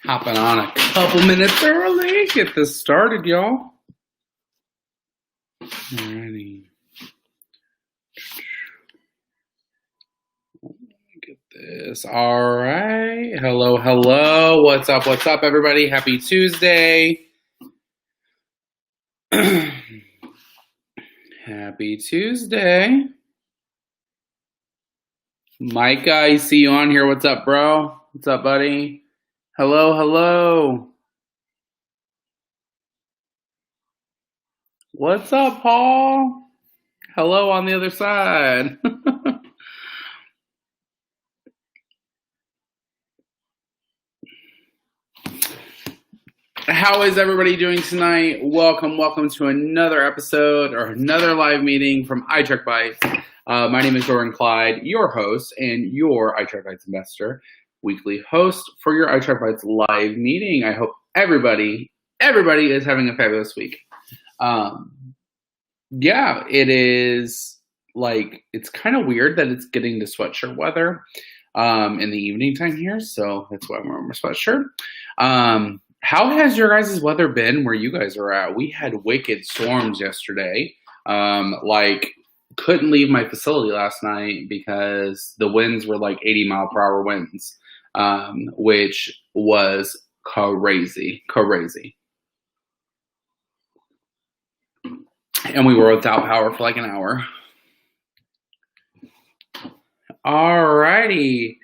Hopping on a couple minutes early. Get this started, y'all. Alrighty. Get this. Alright. Hello. What's up, everybody? Happy Tuesday. Happy Tuesday. Micah, I see you on here. What's up, bro? What's up, buddy? Hello. What's up, Paul? Hello on the other side. How is everybody doing tonight? Welcome to another episode or another live meeting from iTrackBites. My name is Jordan Clyde, your host and your iTrackBites investor, weekly host for your iTrackBites live meeting. I hope everybody is having a fabulous week. Yeah, it is it's kind of weird that it's getting to sweatshirt weather in the evening time here, so that's why I'm wearing my sweatshirt. How has your guys' weather been where you guys are at? We had wicked storms yesterday. Couldn't leave my facility last night because the winds were 80-mile-per-hour winds, which was crazy. And we were without power for an hour. Alrighty.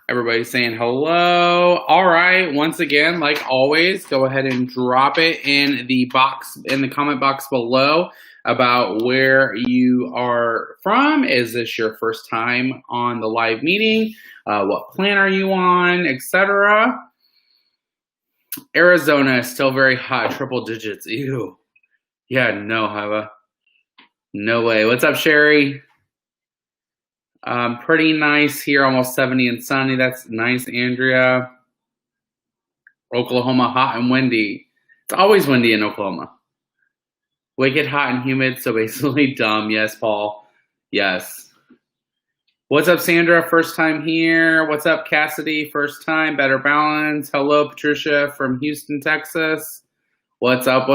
Everybody's saying hello. All right. Once again, like always, go ahead and drop it in the comment box below about where you are from. Is this your first time on the live meeting? What plan are you on, etc.? Arizona is still very hot, triple digits. Ew. Yeah, no, Hava. No way. What's up, Sherry? Pretty nice here, almost 70 and sunny. That's nice, Andrea. Oklahoma, hot and windy. It's always windy in Oklahoma. Wicked hot and humid, so basically dumb. Yes, Paul. Yes. What's up, Sandra? First time here. What's up, Cassidy? First time. Better balance. Hello, Patricia from Houston, Texas. What's up?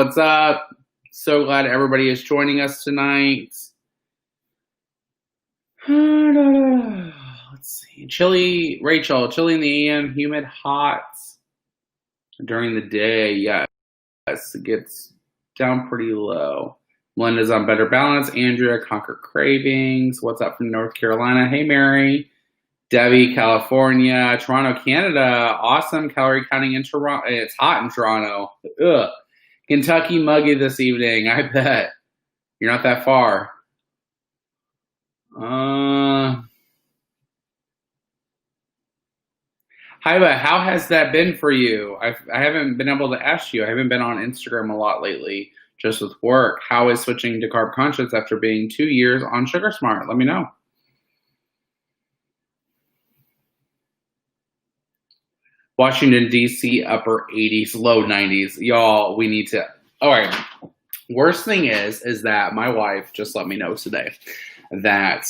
So glad everybody is joining us tonight. Let's see. Rachel, chilly in the AM, humid, hot during the day. Yes, it gets down pretty low. Melinda's on better balance. Andrea, conquer cravings. What's up from North Carolina? Hey, Mary. Debbie, California. Toronto, Canada. Awesome. Calorie counting in Toronto. It's hot in Toronto. Ugh. Kentucky, muggy this evening. I bet. You're not that far. Hiba, how has that been for you? I haven't been able to ask you. I haven't been on Instagram a lot lately, just with work. How is switching to carb conscious after being 2 years on Sugar Smart? Let me know. Washington, D.C., upper 80s, low 90s. Y'all, we need to... All right. Worst thing is that my wife just let me know today that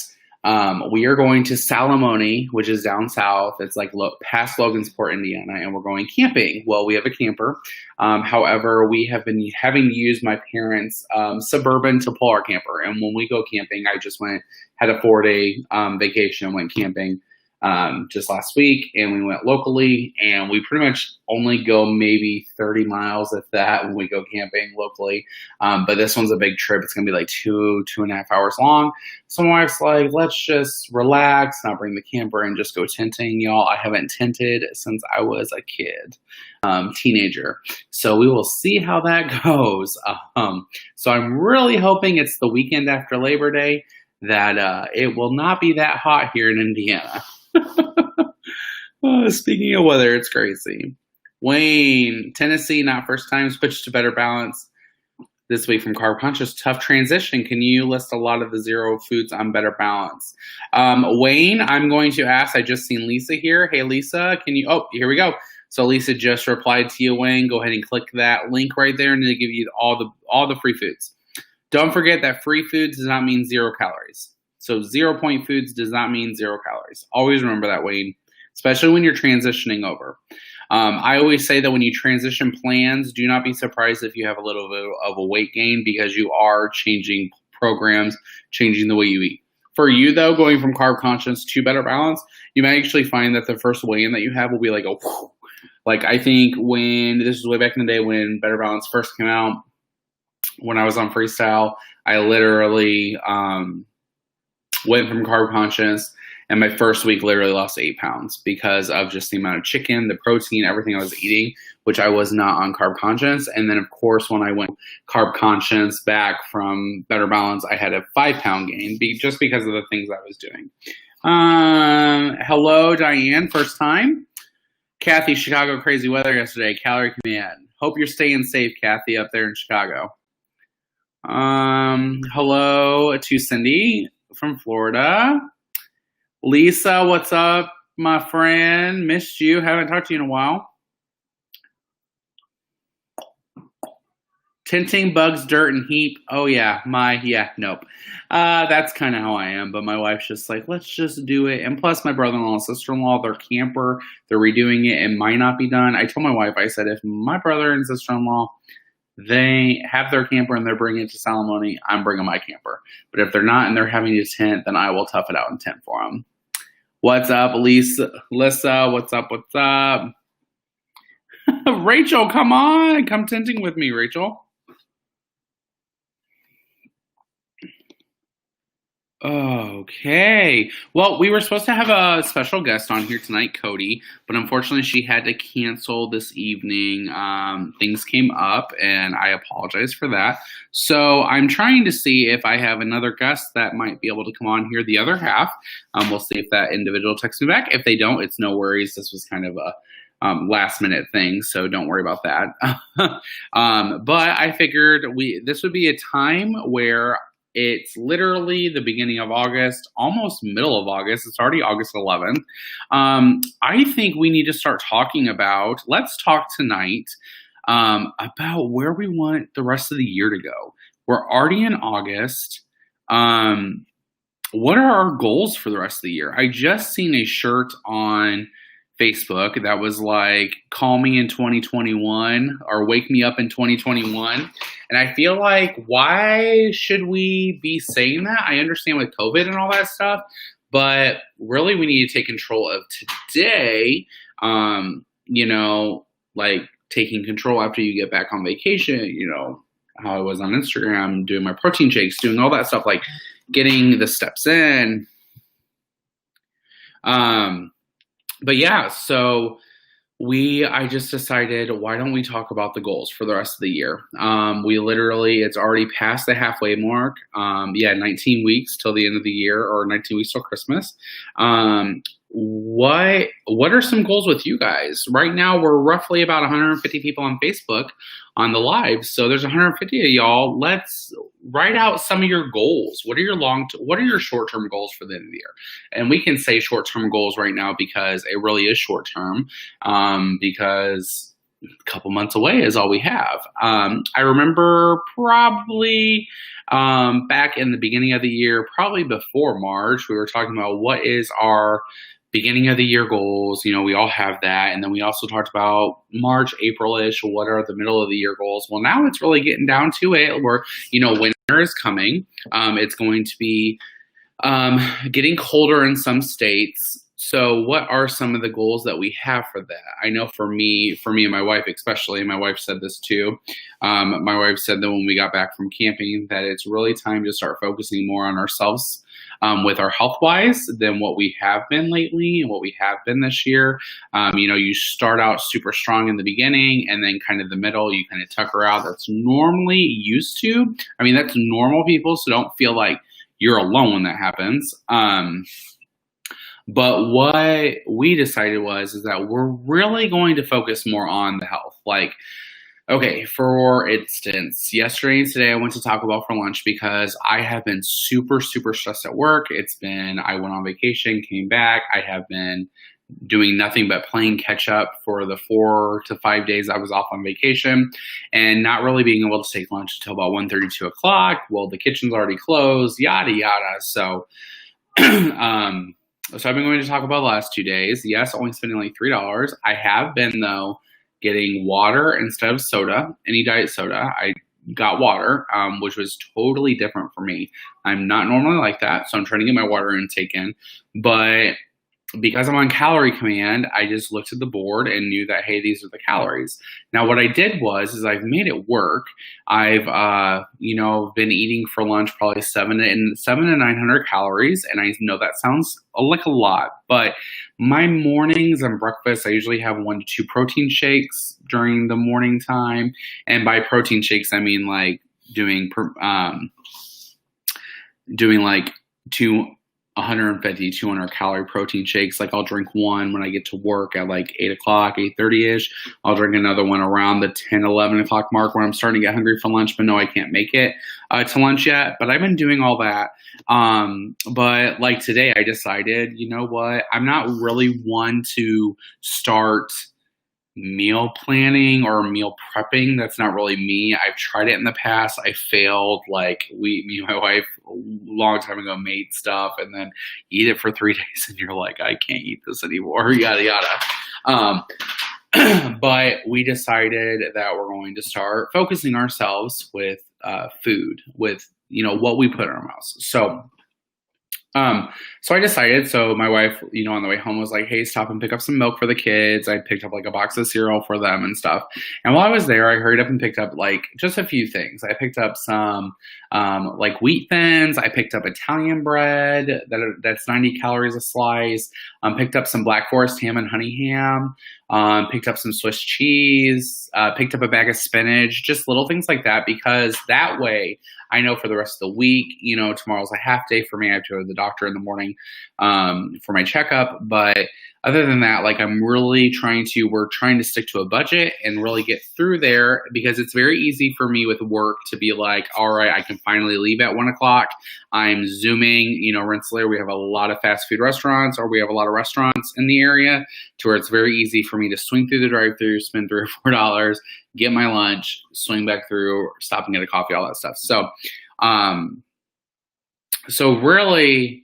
we are going to Salamone, which is down south. It's past Logansport, Indiana, and we're going camping. Well, we have a camper. However, we have been having to use my parents' Suburban to pull our camper. And when we go camping, I just had a 4-day vacation and went camping just last week, and we went locally, and we pretty much only go maybe 30 miles, if that, when we go camping locally. But this one's a big trip. It's going to be 2.5 hours long. So my wife's like, let's just relax, not bring the camper, and just go tenting. Y'all, I haven't tented since I was a kid, teenager. So we will see how that goes. So I'm really hoping it's the weekend after Labor Day that it will not be that hot here in Indiana. Speaking of weather, it's crazy. Wayne, Tennessee, not first time, switched to better balance this week from carb conscious. Tough transition. Can you list a lot of the zero foods on better balance? Wayne, I'm going to ask. I just seen Lisa here. Hey, Lisa, can you? Oh, here we go. So Lisa just replied to you, Wayne. Go ahead and click that link right there, and it'll give you all the free foods. Don't forget that free foods does not mean 0 calories. So 0 point foods does not mean 0 calories. Always remember that, Wayne, especially when you're transitioning over. I always say that when you transition plans, do not be surprised if you have a little bit of a weight gain because you are changing programs, changing the way you eat. For you, though, going from carb conscious to better balance, you might actually find that the first weigh-in that you have will be like, oh, like I think when this was way back in the day when Better Balance first came out, when I was on Freestyle, I literally went from carb conscious, and my first week literally lost 8 pounds because of just the amount of chicken, the protein, everything I was eating, which I was not on carb conscious. And then, of course, when I went carb conscious back from Better Balance, I had a 5-pound gain just because of the things I was doing. Hello, Diane, first time. Kathy, Chicago crazy weather yesterday. Calorie command. Hope you're staying safe, Kathy, up there in Chicago. Hello to Cindy from Florida. Lisa, what's up, my friend? Missed you. Haven't talked to you in a while. Tinting, bugs, dirt, and heat. Oh, yeah. Nope. That's kind of how I am. But my wife's just like, let's just do it. And plus, my brother-in-law and sister-in-law, they're camper. They're redoing it. It might not be done. I told my wife, I said, if my brother and sister-in-law, they have their camper and they're bringing it to Salamone, I'm bringing my camper. But if they're not and they're having a tent, then I will tough it out and tent for them. What's up, Lisa? What's up? Rachel, come on. Come tenting with me, Rachel. Okay. Well, we were supposed to have a special guest on here tonight, Cody, but unfortunately she had to cancel this evening. Things came up, and I apologize for that. So I'm trying to see if I have another guest that might be able to come on here, the other half. We'll see if that individual texts me back. If they don't, it's no worries. This was kind of a last minute thing, so don't worry about that. But I figured this would be a time where it's literally the beginning of August, almost middle of August. It's already August 11th. I think we need to start talking about, let's talk tonight about where we want the rest of the year to go. We're already in August. What are our goals for the rest of the year? I just seen a shirt on Facebook that was like, call me in 2021 or wake me up in 2021. And I feel like, why should we be saying that? I understand with COVID and all that stuff, but really we need to take control of today. Like taking control after you get back on vacation, how I was on Instagram, doing my protein shakes, doing all that stuff, like getting the steps in. But yeah, so I just decided, why don't we talk about the goals for the rest of the year? It's already past the halfway mark. 19 weeks till the end of the year, or 19 weeks till Christmas. What are some goals with you guys? Right now, we're roughly about 150 people on Facebook on the live. So there's 150 of y'all. Let's write out some of your goals. What are your short-term goals for the end of the year? And we can say short-term goals right now because it really is short-term, because a couple months away is all we have. I remember probably back in the beginning of the year, probably before March, we were talking about what is our beginning of the year goals. We all have that. And then we also talked about March, April-ish, what are the middle of the year goals? Well, now it's really getting down to it where, winter is coming. It's going to be getting colder in some states. So what are some of the goals that we have for that? I know for me and my wife especially, my wife said this too. My wife said that when we got back from camping that it's really time to start focusing more on ourselves with our health-wise than what we have been lately and what we have been this year. You start out super strong in the beginning and then kind of the middle, you kind of tucker out. That's normally used to. That's normal people, so don't feel like you're alone when that happens. But what we decided is that we're really going to focus more on the health. Like, okay, for instance, yesterday and today I went to Taco Bell for lunch because I have been super, super stressed at work. I went on vacation, came back. I have been doing nothing but playing catch up for the 4 to 5 days I was off on vacation and not really being able to take lunch until about 1:30, 2 o'clock. Well, the kitchen's already closed, yada, yada. So, So I've been going to Taco Bell the last 2 days. Yes, only spending like $3. I have been though getting water instead of soda, any diet soda. I got water, which was totally different for me. I'm not normally like that, so I'm trying to get my water intake in. But because I'm on calorie command, I just looked at the board and knew that, hey, these are the calories. Now, what I did is I've made it work. I've, been eating for lunch probably 700 to 900 calories, and I know that sounds like a lot, but my mornings and breakfast, I usually have 1 to 2 protein shakes during the morning time, and by protein shakes, I mean like doing like 150, 200 calorie protein shakes. Like I'll drink one when I get to work at like 8 o'clock, 8:30ish. I'll drink another one around the 10, 11 o'clock mark when I'm starting to get hungry for lunch, but no, I can't make it to lunch yet. But I've been doing all that. But like today I decided, you know what? I'm not really one to start meal planning or meal prepping. That's not really me. I've tried it in the past. I failed. Like me and my wife a long time ago made stuff and then eat it for 3 days and you're like, I can't eat this anymore, yada yada. But we decided that we're going to start focusing ourselves with food, with what we put in our mouths. So I decided, so my wife, on the way home was like, hey, stop and pick up some milk for the kids. I picked up like a box of cereal for them and stuff. And while I was there, I hurried up and picked up like just a few things. I picked up some like wheat thins. I picked up Italian bread that's 90 calories a slice. Picked up some Black Forest ham and honey ham. Picked up some Swiss cheese. Picked up a bag of spinach. Just little things like that, because that way I know for the rest of the week, tomorrow's a half day for me. I have to go to the doctor in the morning for my checkup. But other than that, like we're trying to stick to a budget and really get through there, because it's very easy for me with work to be like, all right, I can finally leave at 1 o'clock. I'm Zooming, Rensselaer, we have a lot of fast food restaurants, or we have a lot of restaurants in the area to where it's very easy for me to swing through the drive-thru, spend $3 or $4, get my lunch, swing back through, stop and get a coffee, all that stuff. So really,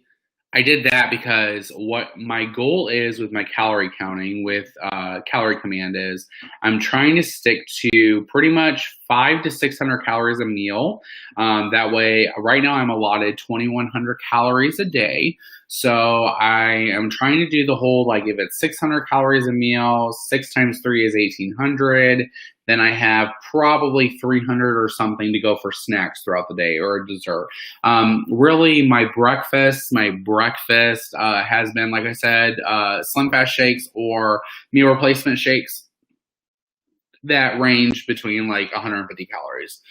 I did that because what my goal is with my calorie counting with Calorie Command is I'm trying to stick to pretty much 500 to 600 calories a meal. That way, right now I'm allotted 2,100 calories a day. So I am trying to do the whole, like if it's 600 calories a meal, 6 times 3 is 1,800. Then I have probably 300 or something to go for snacks throughout the day or a dessert. Really, my breakfast has been, like I said, Slim Fast shakes or meal replacement shakes that range between like 150 calories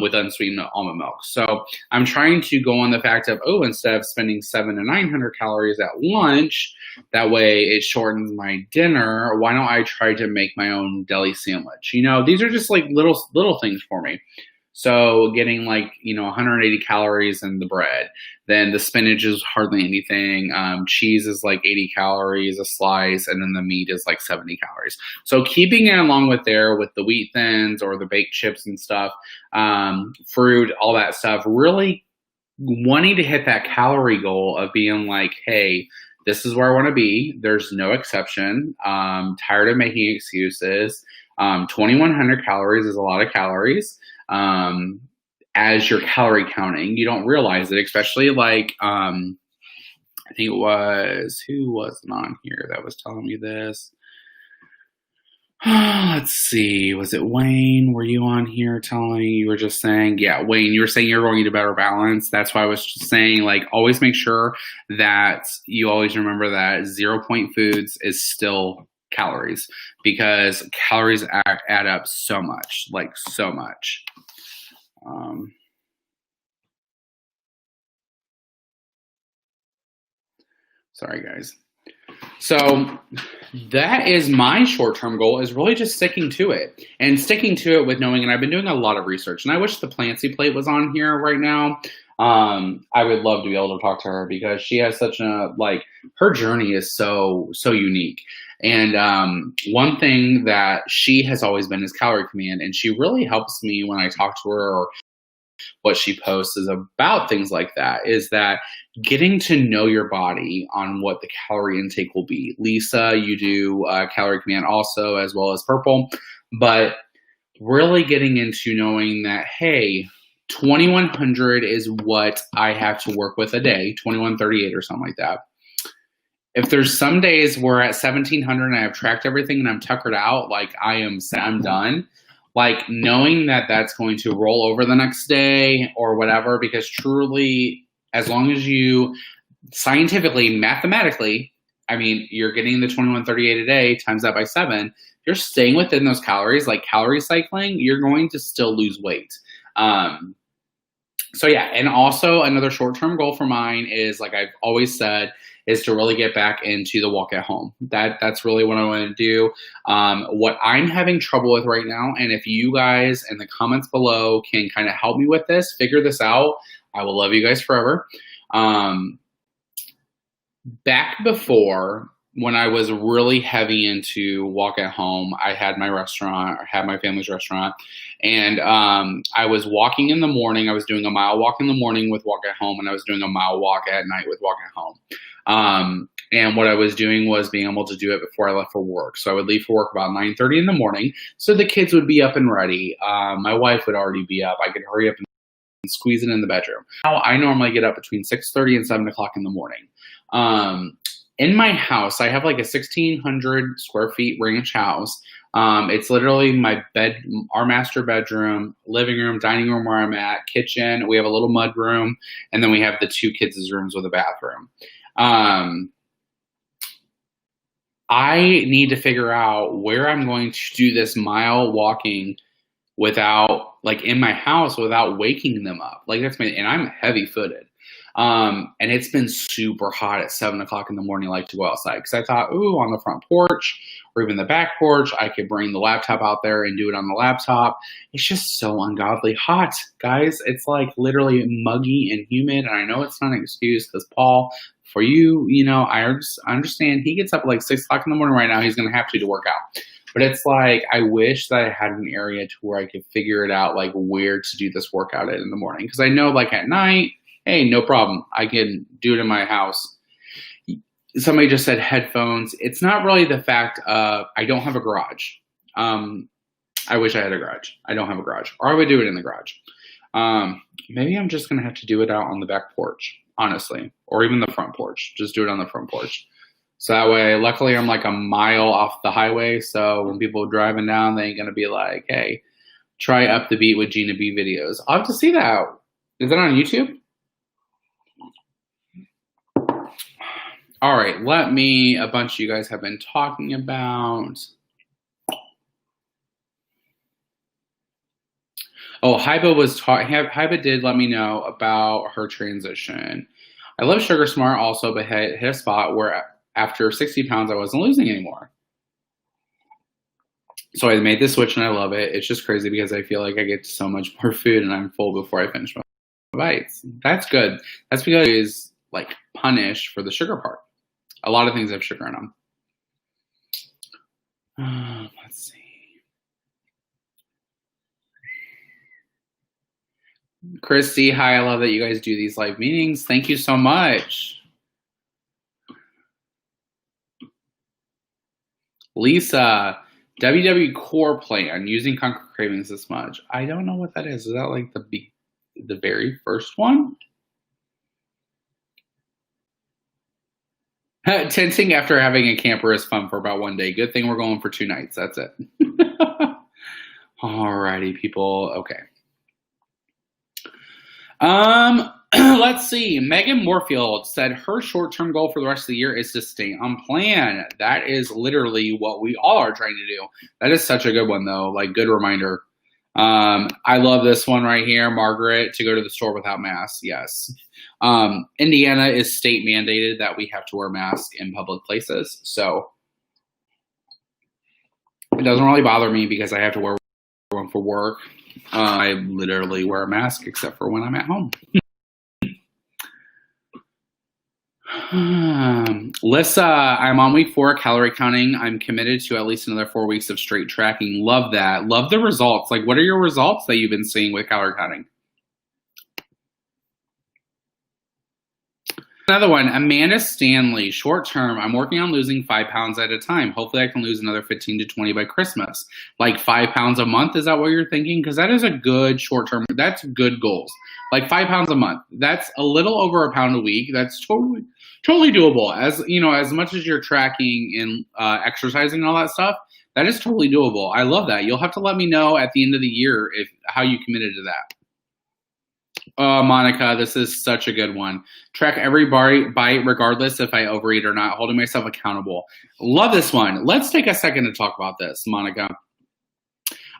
with unsweetened almond milk. So I'm trying to go on the fact of, instead of spending 700 to 900 calories at lunch, that way it shortens my dinner. Why don't I try to make my own deli sandwich? These are just like little things for me. So getting like, 180 calories in the bread, then the spinach is hardly anything. Cheese is like 80 calories a slice, and then the meat is like 70 calories. So keeping it along with the wheat thins or the baked chips and stuff, fruit, all that stuff, really wanting to hit that calorie goal of being like, hey, this is where I want to be. There's no exception. Tired of making excuses. 2,100 calories is a lot of calories. As you're calorie counting, you don't realize it, especially like, I think it was, who wasn't on here that was telling me this? Let's see. Was it Wayne? Were you on here telling me? You were just saying, yeah, Wayne, you were saying you're going to better balance. That's why I was just saying, like, always make sure that you always remember that 0 point foods is still calories, because calories add up so much, like so much. Sorry, guys. So that is my short-term goal, is really just sticking to it with knowing, and I've been doing a lot of research, and I wish the Plancy Plate was on here right now. I would love to be able to talk to her, because she has such her journey is so unique. And one thing that she has always been is Calorie Command, and she really helps me when I talk to her, or what she posts is about things like that, is that getting to know your body on what the calorie intake will be. Lisa, you do Calorie Command also, as well as Purple, but really getting into knowing that, hey, 2100 is what I have to work with a day, 2138 or something like that. If there's some days where at 1700 and I have tracked everything and I'm tuckered out, like I'm done, like knowing that that's going to roll over the next day or whatever, because truly, as long as you scientifically, mathematically, I mean, you're getting the 2138 a day, times that by 7, you're staying within those calories, like calorie cycling, you're going to still lose weight. So yeah, and also another short-term goal for mine is, like I've always said, is to really get back into the walk at home. That's really what I want to do. What I'm having trouble with right now, and if you guys in the comments below can kind of help me with this, figure this out, I will love you guys forever. Back before, when I was really heavy into walk at home, I had my restaurant, or had my family's restaurant, and I was walking in the morning. I was doing a mile walk in the morning with walk at home, and I was doing a mile walk at night with walk at home. And what I was doing was being able to do it before I left for work. So I would leave for work about 9:30 in the morning, so the kids would be up and ready. My wife would already be up. I could hurry up and squeeze it in the bedroom. Now, I normally get up between 6:30 and 7 o'clock in the morning. In my house, I have like a 1,600 square feet ranch house. It's literally my bed, our master bedroom, living room, dining room where I'm at, kitchen. We have a little mud room, and then we have the 2 kids' rooms with a bathroom. I need to figure out where I'm going to do this mile walking without, like in my house, without waking them up. Like and I'm heavy footed. And it's been super hot at 7 o'clock in the morning. I like to go outside because I thought, ooh, on the front porch or even the back porch, I could bring the laptop out there and do it on the laptop. It's just so ungodly hot, guys. It's like literally muggy and humid. And I know it's not an excuse because Paul, for you, you know, I understand he gets up at like 6 o'clock in the morning right now. He's going to have to work out. But it's like, I wish that I had an area to where I could figure it out, like where to do this workout in the morning. Because I know like at night, hey, no problem. I can do it in my house. Somebody just said headphones. It's not really the fact of I don't have a garage. I wish I had a garage. I don't have a garage. Or I would do it in the garage. Maybe I'm just going to have to do it out on the back porch, honestly. Or even the front porch. Just do it on the front porch. So that way, luckily, I'm like a mile off the highway. So when people are driving down, they ain't going to be like, hey, try Up the Beat with Gina B videos. I'll have to see that. Is that on YouTube? All right, a bunch of you guys have been talking about. Oh, Hyba did let me know about her transition. I love Sugar Smart also, but hit a spot where after 60 pounds, I wasn't losing anymore. So I made the switch and I love it. It's just crazy because I feel like I get so much more food and I'm full before I finish my bites. That's good. That's because it's like punished for the sugar part. A lot of things have sugar in them. Let's see. Christy, hi. I love that you guys do these live meetings. Thank you so much. Lisa, WW Core Plan, using Conquer Cravings this much. I don't know what that is. Is that like the very first one? Tensing after having a camper is fun for about 1 day. Good thing we're going for 2 nights. That's it. Alrighty, people. Okay. Let's see. Megan Moorfield said her short-term goal for the rest of the year is to stay on plan. That is literally what we all are trying to do. That is such a good one, though. Like, good reminder. I love this one right here. Margaret, to go to the store without masks. Yes. Indiana is state mandated that we have to wear masks in public places. So it doesn't really bother me because I have to wear one for work. I literally wear a mask except for when I'm at home. Lissa, I'm on week 4 calorie counting. I'm committed to at least another 4 weeks of straight tracking. Love that. Love the results. Like, what are your results that you've been seeing with calorie counting? Another one, Amanda Stanley, short term. I'm working on losing 5 pounds at a time. Hopefully I can lose another 15 to 20 by Christmas. Like 5 pounds a month, is that what you're thinking? Because that is a good short term, that's good goals. Like 5 pounds a month. That's a little over a pound a week. That's totally doable. As you know, as much as you're tracking and exercising and all that stuff, that is totally doable. I love that. You'll have to let me know at the end of the year how you committed to that. Monica, this is such a good one. Track every bite regardless if I overeat or not, holding myself accountable. Love this one. Let's take a second to talk about this, Monica.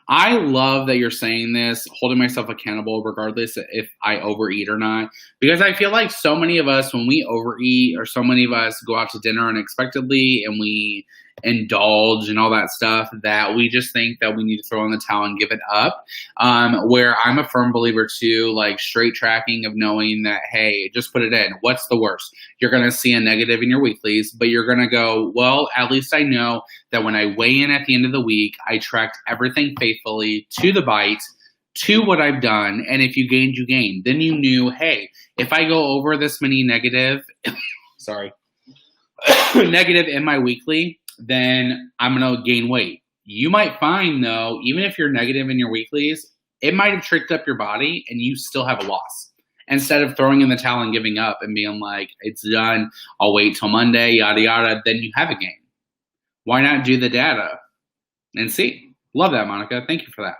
I love that you're saying this, holding myself accountable regardless if I overeat or not, because I feel like so many of us, when we overeat, or so many of us go out to dinner unexpectedly and we indulge and all that stuff, that we just think that we need to throw in the towel and give it up. Where I'm a firm believer too, like straight tracking of knowing that, hey, just put it in. What's the worst? You're going to see a negative in your weeklies, but you're going to go, well, at least I know that when I weigh in at the end of the week, I tracked everything faithfully to the bite, to what I've done. And if you gained, you gained. Then you knew, hey, if I go over this many negative, negative in my weekly, then I'm going to gain weight. You might find, though, even if you're negative in your weeklies, it might have tricked up your body and you still have a loss. Instead of throwing in the towel and giving up and being like, it's done, I'll wait till Monday, yada, yada, then you have a gain. Why not do the data and see? Love that, Monica. Thank you for that.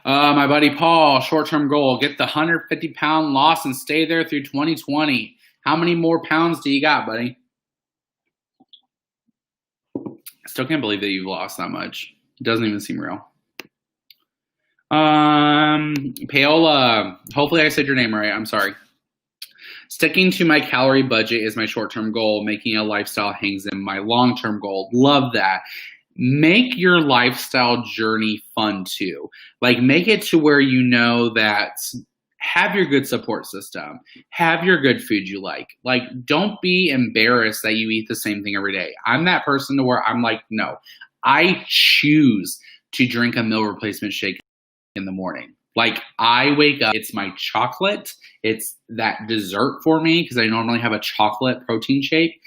My buddy Paul, short-term goal, get the 150-pound loss and stay there through 2020. How many more pounds do you got, buddy? Still can't believe that you've lost that much. It doesn't even seem real. Paola, hopefully I said your name right. I'm sorry. Sticking to my calorie budget is my short-term goal. Making a lifestyle hangs in my long-term goal. Love that. Make your lifestyle journey fun too. Like, make it to where you know that have your good support system, have your good food you like. Like, don't be embarrassed that you eat the same thing every day. I'm that person to where I'm like, no, I choose to drink a meal replacement shake in the morning. Like, I wake up, it's my chocolate. It's that dessert for me because I normally have a chocolate protein shake.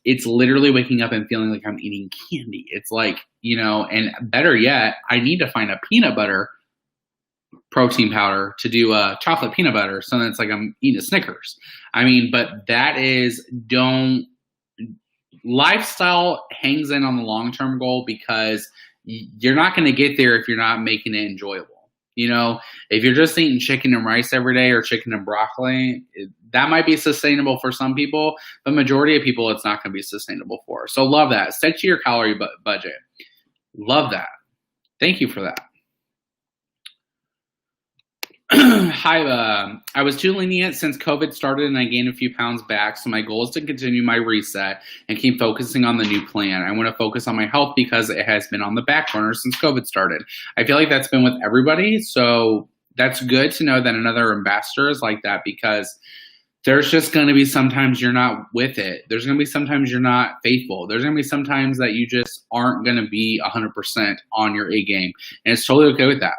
It's literally waking up and feeling like I'm eating candy. It's like, you know, and better yet, I need to find a peanut butter protein powder to do a chocolate peanut butter. So then it's like I'm eating a Snickers. I mean, but that is, lifestyle hangs in on the long-term goal because you're not going to get there if you're not making it enjoyable. You know, if you're just eating chicken and rice every day or chicken and broccoli, that might be sustainable for some people, but majority of people it's not going to be sustainable for. So love that. Stick to your calorie budget. Love that. Thank you for that. Hi, I was too lenient since COVID started and I gained a few pounds back. So my goal is to continue my reset and keep focusing on the new plan. I want to focus on my health because it has been on the back burner since COVID started. I feel like that's been with everybody. So that's good to know that another ambassador is like that, because there's just going to be sometimes you're not with it. There's going to be sometimes you're not faithful. There's going to be sometimes that you just aren't going to be 100% on your A game. And it's totally okay with that.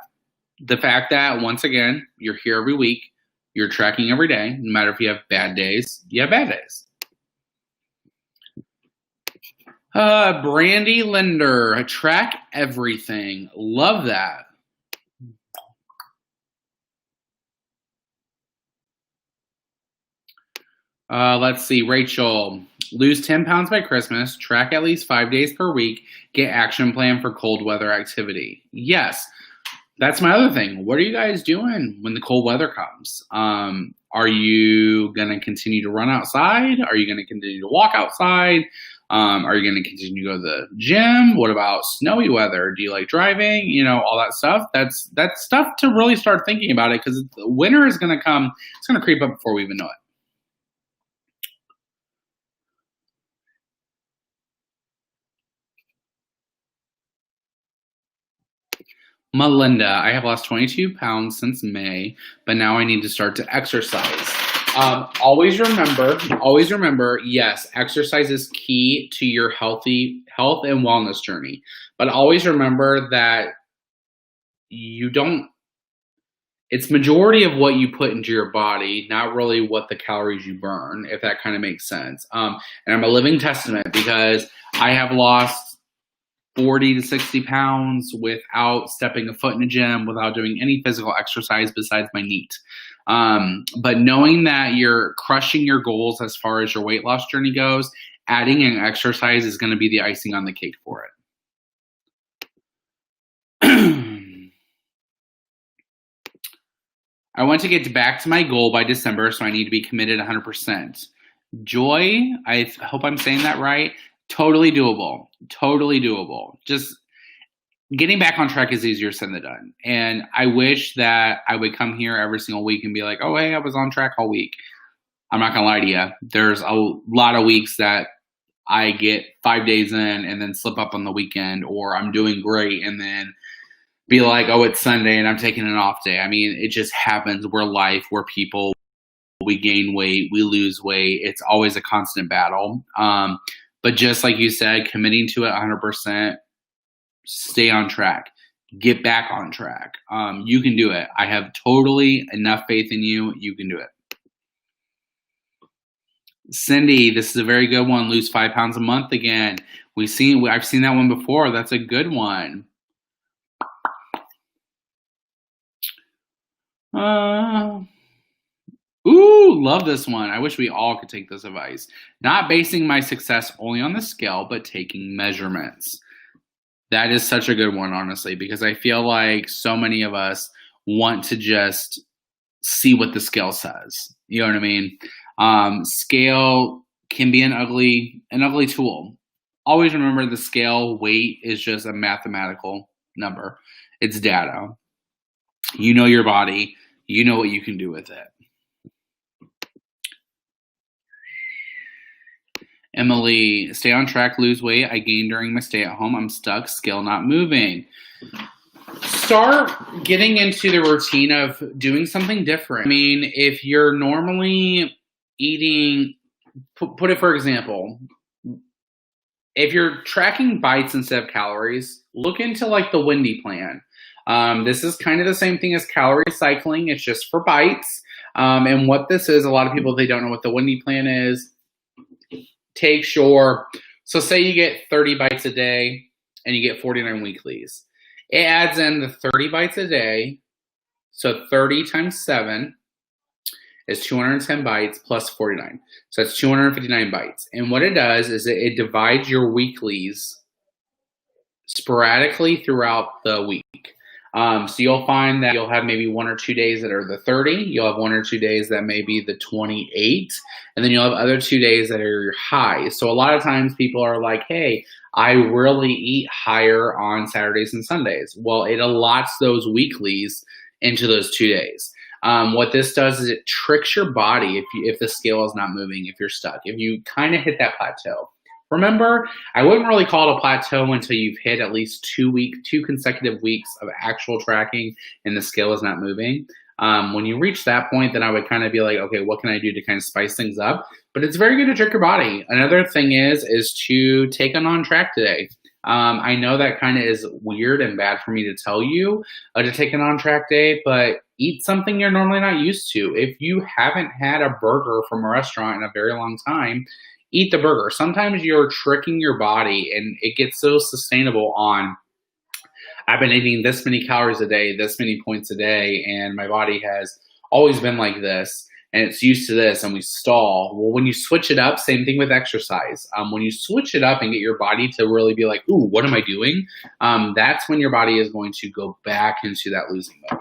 The fact that, once again, you're here every week, you're tracking every day, no matter if you have bad days, you have bad days. Brandy Linder, track everything. Love that. Let's see, Rachel, lose 10 pounds by Christmas, track at least 5 days per week, get action plan for cold weather activity. Yes. That's my other thing. What are you guys doing when the cold weather comes? Are you going to continue to run outside? Are you going to continue to walk outside? Are you going to continue to go to the gym? What about snowy weather? Do you like driving? You know, all that stuff. That's stuff to really start thinking about it, because winter is going to come. It's going to creep up before we even know it. Melinda, I have lost 22 pounds since May, but now I need to start to exercise. Always remember, yes, exercise is key to your health and wellness journey. But always remember that it's majority of what you put into your body, not really what the calories you burn, if that kind of makes sense. And I'm a living testament because I have lost 40 to 60 pounds without stepping a foot in a gym, without doing any physical exercise besides my NEAT. But knowing that you're crushing your goals as far as your weight loss journey goes, adding an exercise is going to be the icing on the cake for it. I want to get back to my goal by December, so I need to be committed 100%. Joy, I hope I'm saying that right. Totally doable. Totally doable. Just getting back on track is easier said than done. And I wish that I would come here every single week and be like, oh, hey, I was on track all week. I'm not going to lie to you. There's a lot of weeks that I get 5 days in and then slip up on the weekend, or I'm doing great and then be like, oh, it's Sunday and I'm taking an off day. I mean, it just happens. We're life. We're people. We gain weight. We lose weight. It's always a constant battle. But just like you said, committing to it 100%, stay on track. Get back on track. You can do it. I have totally enough faith in you. You can do it. Cindy, this is a very good one. Lose 5 pounds a month again. I've seen that one before. That's a good one. Love this one. I wish we all could take this advice. Not basing my success only on the scale, but taking measurements. That is such a good one, honestly, because I feel like so many of us want to just see what the scale says. You know what I mean? Scale can be an ugly tool. Always remember the scale weight is just a mathematical number. It's data. You know your body. You know what you can do with it. Emily, stay on track, lose weight. I gained during my stay at home. I'm stuck, scale not moving. Start getting into the routine of doing something different. I mean, if you're normally eating, put it for example, if you're tracking bites instead of calories, look into like the Wendy plan. This is kind of the same thing as calorie cycling. It's just for bites. And what this is, a lot of people, they don't know what the Wendy plan is. So say you get 30 bites a day and you get 49 weeklies. It adds in the 30 bites a day. So 30 times 7 is 210 bites plus 49. So it's 259 bites. And what it does is it divides your weeklies sporadically throughout the week. So you'll find that you'll have maybe 1 or 2 days that are the 30. You'll have 1 or 2 days that may be the 28. And then you'll have other 2 days that are your high. So a lot of times people are like, hey, I really eat higher on Saturdays and Sundays. Well, it allots those weeklies into those 2 days. What this does is it tricks your body if the scale is not moving, if you're stuck, if you kind of hit that plateau. Remember, I wouldn't really call it a plateau until you've hit at least 2 consecutive weeks of actual tracking and the scale is not moving. When you reach that point, then I would kind of be like, okay, what can I do to kind of spice things up? But it's very good to trick your body. Another thing is to take an on track today. I know that kind of is weird and bad for me to tell you to take an on track day, but eat something you're normally not used to. If you haven't had a burger from a restaurant in a very long time, eat the burger. Sometimes you're tricking your body and it gets so sustainable on, I've been eating this many calories a day, this many points a day, and my body has always been like this, and it's used to this, and we stall. Well, when you switch it up, same thing with exercise. When you switch it up and get your body to really be like, ooh, what am I doing? That's when your body is going to go back into that losing mode.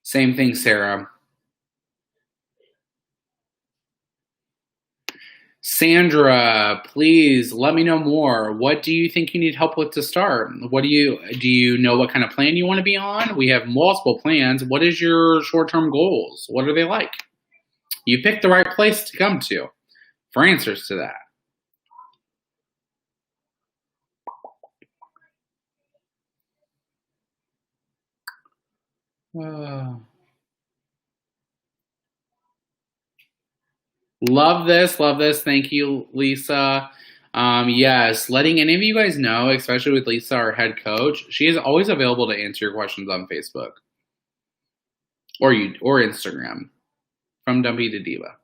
Same thing, Sarah. Sandra, please let me know more. What do you think you need help with to start? Do you know what kind of plan you want to be on? We have multiple plans. What is your short-term goals? What are they like? You picked the right place to come to for answers to that. Love this. Thank you, Lisa. Yes, letting any of you guys know, especially with Lisa, our head coach, she is always available to answer your questions on Facebook or Instagram, from Dumpy to Diva.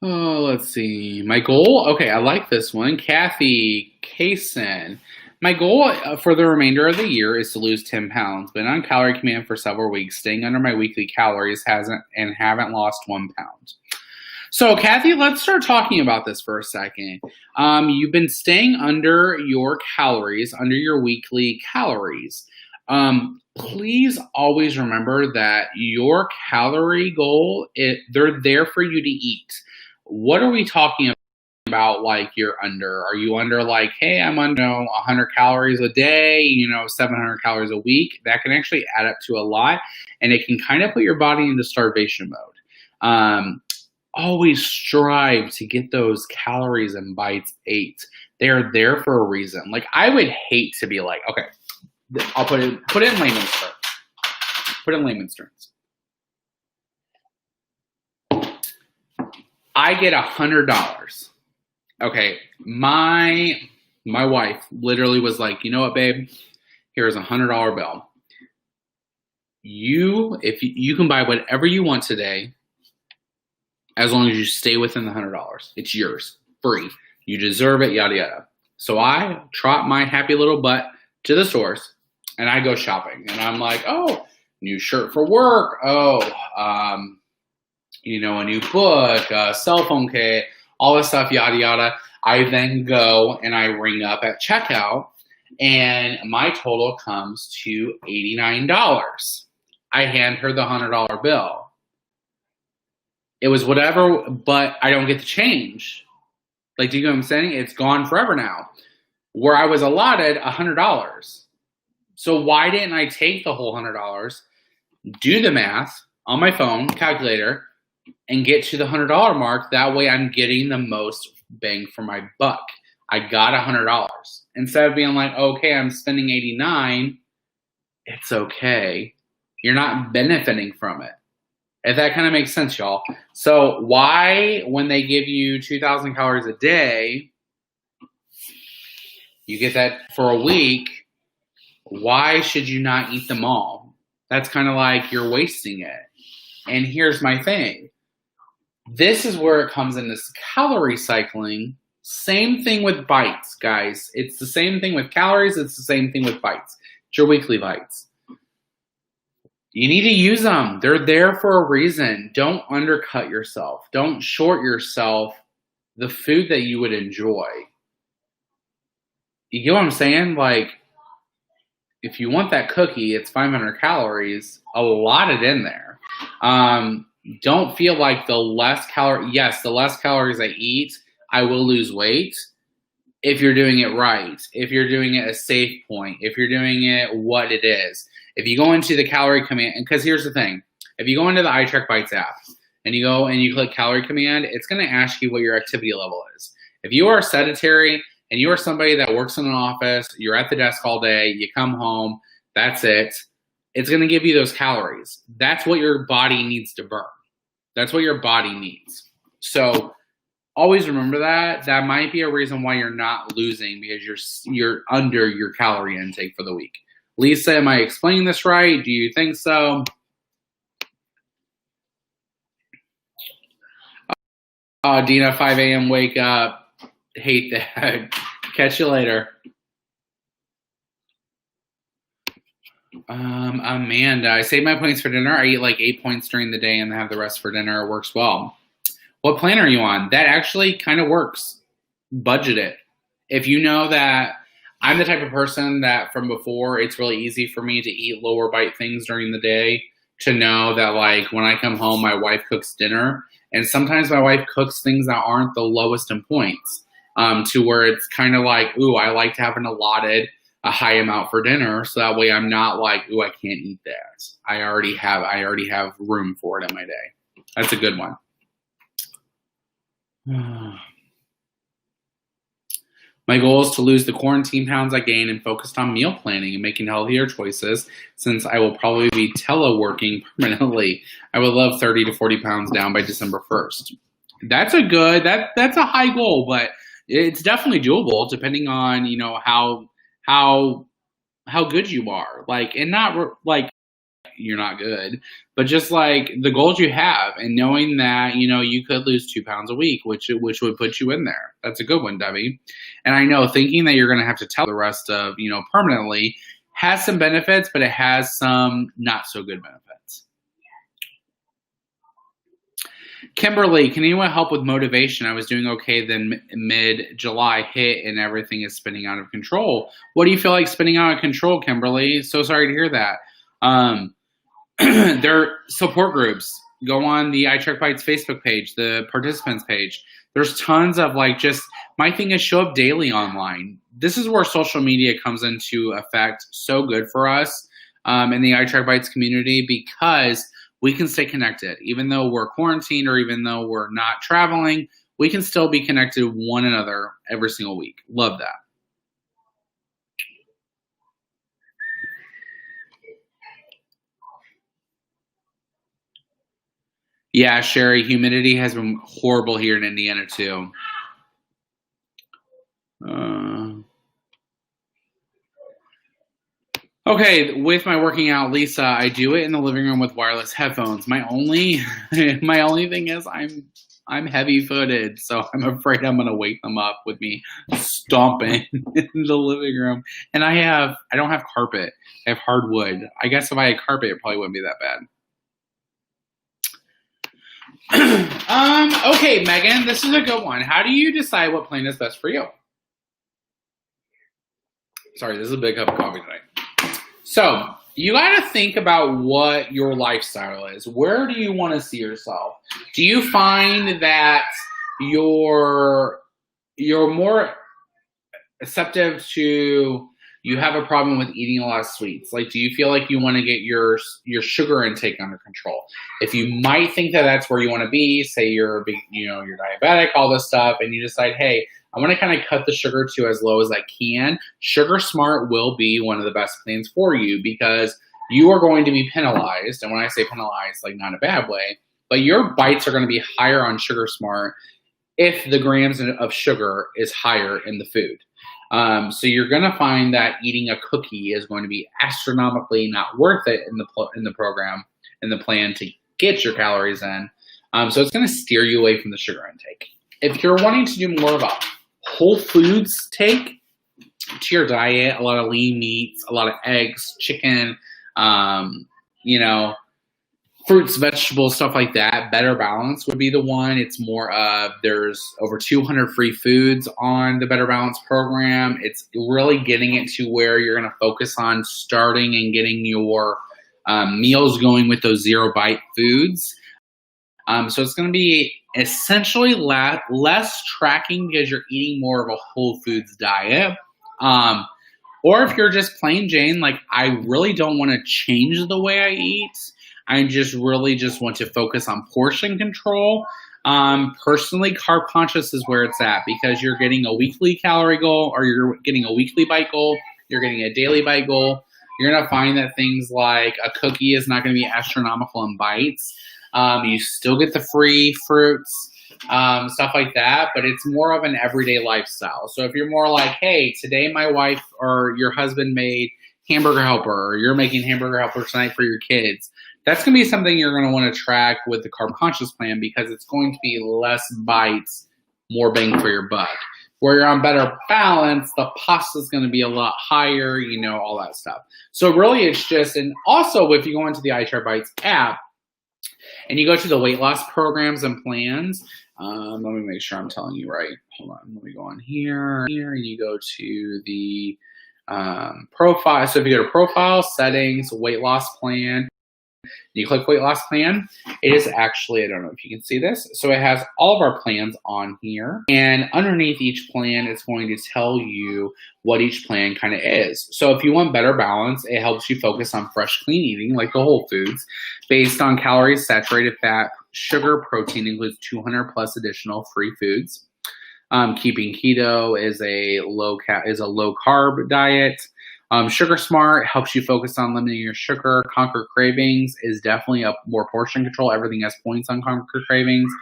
Oh, let's see. My goal. Okay, I like this one. Kathy Kaysen. My goal for the remainder of the year is to lose 10 pounds. Been on calorie command for several weeks, staying under my weekly calories, haven't lost 1 pound. So, Kathy, let's start talking about this for a second. You've been staying under your calories, under your weekly calories. Please always remember that your calorie goal, they're there for you to eat. What are we talking about? Like you're under? Are you under like, hey, I'm under 100 calories a day, 700 calories a week? That can actually add up to a lot, and it can kind of put your body into starvation mode. Always strive to get those calories and bites ate. They're there for a reason. Like, I would hate to be like, okay, I'll put it in layman's terms. Put it in layman's terms. I get $100. Okay, my wife literally was like, you know what, babe? Here's $100 bill. If you can buy whatever you want today, as long as you stay within the $100. It's yours, free. You deserve it, yada yada. So I trot my happy little butt to the stores, and I go shopping. And I'm like, oh, new shirt for work. Oh, a new book, a cell phone kit, all this stuff, yada yada. I then go and I ring up at checkout, and my total comes to $89. I hand her the $100 bill. It was whatever, but I don't get the change. Like, do you know what I'm saying? It's gone forever now. Where I was allotted $100. So why didn't I take the whole $100, do the math on my phone, calculator, and get to the $100 mark? That way I'm getting the most bang for my buck. I got $100. Instead of being like, okay, I'm spending $89, it's okay. You're not benefiting from it. If that kind of makes sense, y'all. So why, when they give you 2,000 calories a day, you get that for a week, why should you not eat them all? That's kind of like you're wasting it. And here's my thing. This is where it comes in, this calorie cycling. Same thing with bites, guys. It's the same thing with calories. It's the same thing with bites. It's your weekly bites. You need to use them. They're there for a reason. Don't undercut yourself. Don't short yourself the food that you would enjoy. You get what I'm saying? Like, if you want that cookie, it's 500 calories. A lot it in there. Don't feel like the less calories I eat, I will lose weight. If you're doing it right, if you're doing it a safe point, if you're doing it what it is. If you go into the calorie command, because here's the thing, if you go into the iTrackBites app and you go and you click calorie command, it's going to ask you what your activity level is. If you are sedentary and you are somebody that works in an office, you're at the desk all day, you come home, that's it. It's going to give you those calories. That's what your body needs to burn. That's what your body needs. So always remember that. That might be a reason why you're not losing, because you're under your calorie intake for the week. Lisa, am I explaining this right? Do you think so? Dina, 5 a.m. wake up. Hate that. Catch you later. Amanda, I save my points for dinner. I eat like 8 points during the day and have the rest for dinner. It works well. What plan are you on? That actually kind of works. Budget it. If you know that I'm the type of person that from before, it's really easy for me to eat lower bite things during the day, to know that like when I come home, my wife cooks dinner. And sometimes my wife cooks things that aren't the lowest in points, to where it's kind of like, ooh, I like to have a high amount for dinner. So that way I'm not like, ooh, I can't eat that. I already have room for it in my day. That's a good one. My goal is to lose the quarantine pounds I gained and focused on meal planning and making healthier choices since I will probably be teleworking permanently. I would love 30 to 40 pounds down by December 1st. That's that's a high goal, but it's definitely doable depending on, how good you are. Like, and not like you're not good, but just like the goals you have and knowing that, you could lose 2 pounds a week, which would put you in there. That's a good one, Debbie. And I know thinking that you're going to have to tell the rest of, permanently has some benefits, but it has some not so good benefits. Kimberly, can anyone help with motivation? I was doing okay, then mid-July hit and everything is spinning out of control. What do you feel like spinning out of control, Kimberly? So sorry to hear that. There are support groups. Go on the iTrackBites Facebook page, the participants page. There's tons of my thing is show up daily online. This is where social media comes into effect so good for us in the iTrackBites community because we can stay connected. Even though we're quarantined or even though we're not traveling, we can still be connected with one another every single week. Love that. Yeah, Sherry, humidity has been horrible here in Indiana too. Okay, with my working out, Lisa, I do it in the living room with wireless headphones. My only thing is I'm heavy-footed, so I'm afraid I'm gonna wake them up with me stomping in the living room. And I don't have carpet. I have hardwood. I guess if I had carpet, it probably wouldn't be that bad. Okay, Megan, this is a good one. How do you decide what plan is best for you? Sorry, this is a big cup of coffee tonight. So you got to think about what your lifestyle is. Where do you want to see yourself? Do you find that you're more receptive to, you have a problem with eating a lot of sweets? Like, do you feel like you want to get your sugar intake under control? If you might think that that's where you want to be, say you're you're diabetic, all this stuff, and you decide, hey, I want to kind of cut the sugar to as low as I can. Sugar Smart will be one of the best plans for you because you are going to be penalized. And when I say penalized, like not in a bad way, but your bites are going to be higher on Sugar Smart if the grams of sugar is higher in the food. So you're going to find that eating a cookie is going to be astronomically not worth it in the program, in the plan to get your calories in. So it's going to steer you away from the sugar intake. If you're wanting to do more of a whole foods take to your diet, a lot of lean meats, a lot of eggs, chicken, fruits, vegetables, stuff like that, Better Balance would be the one. It's more of, there's over 200 free foods on the Better Balance program. It's really getting it to where you're going to focus on starting and getting your meals going with those zero bite foods. So it's going to be essentially less tracking because you're eating more of a whole foods diet. Or if you're just plain Jane, like, I really don't want to change the way I eat. I just want to focus on portion control. Personally, carb conscious is where it's at because you're getting a weekly calorie goal, or you're getting a weekly bite goal, you're getting a daily bite goal. You're going to find that things like a cookie is not going to be astronomical in bites. You still get the free fruits, stuff like that, but it's more of an everyday lifestyle. So if you're more like, hey, today my wife or your husband made hamburger helper, or you're making hamburger helper tonight for your kids, that's going to be something you're going to want to track with the carb conscious plan because it's going to be less bites, more bang for your buck. Where you're on Better Balance, the pasta is going to be a lot higher, all that stuff. So really it's just, and also if you go into the iTrackBites app and you go to the weight loss programs and plans, let me make sure I'm telling you right. Hold on, let me go on here, and you go to the profile. So if you go to profile, settings, weight loss plan, you click weight loss plan, it is actually, I don't know if you can see this, so it has all of our plans on here, and underneath each plan it's going to tell you what each plan kind of is. So if you want Better Balance, it helps you focus on fresh, clean eating, like the whole foods, based on calories, saturated fat, sugar, protein, includes 200 plus additional free foods. Keeping keto is a low carb diet. Sugar Smart helps you focus on limiting your sugar. Conquer Cravings is definitely a more portion control. Everything has points on Conquer Cravings.